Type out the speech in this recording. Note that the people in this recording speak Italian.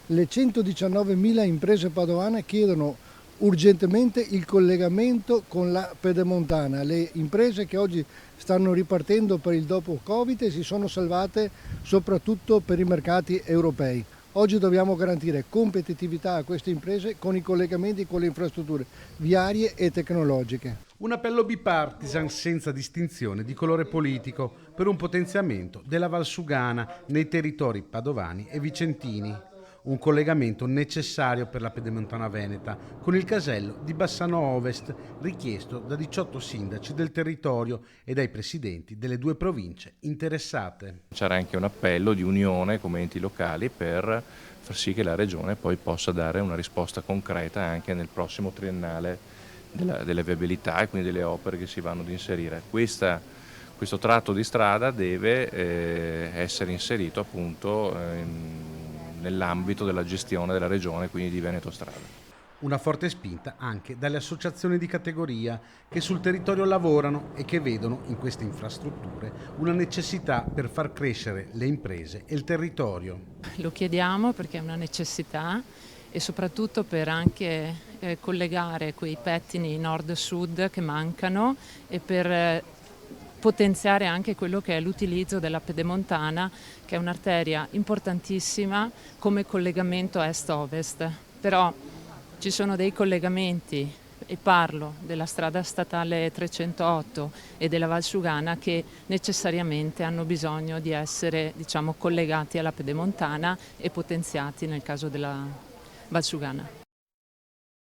Le 119.000 imprese padovane chiedono urgentemente il collegamento con la Pedemontana. Le imprese che oggi stanno ripartendo per il dopo Covid e si sono salvate soprattutto per i mercati europei. Oggi dobbiamo garantire competitività a queste imprese con i collegamenti con le infrastrutture viarie e tecnologiche. Un appello bipartisan senza distinzione di colore politico per un potenziamento della Valsugana nei territori padovani e vicentini. Un collegamento necessario per la Pedemontana Veneta con il casello di Bassano Ovest, richiesto da 18 sindaci del territorio e dai presidenti delle due province interessate. C'era anche un appello di unione come enti locali per far sì che la Regione poi possa dare una risposta concreta anche nel prossimo triennale delle viabilità e quindi delle opere che si vanno ad inserire. Questo tratto di strada deve essere inserito appunto nell'ambito della gestione della Regione, quindi di Veneto Strada. Una forte spinta anche dalle associazioni di categoria che sul territorio lavorano e che vedono in queste infrastrutture una necessità per far crescere le imprese e il territorio. Lo chiediamo perché è una necessità e soprattutto per anche collegare quei pettini nord-sud che mancano e per potenziare anche quello che è l'utilizzo della Pedemontana, che è un'arteria importantissima come collegamento est-ovest. Però ci sono dei collegamenti, e parlo della strada statale 308 e della Valsugana, che necessariamente hanno bisogno di essere, collegati alla Pedemontana e potenziati nel caso della Valsugana.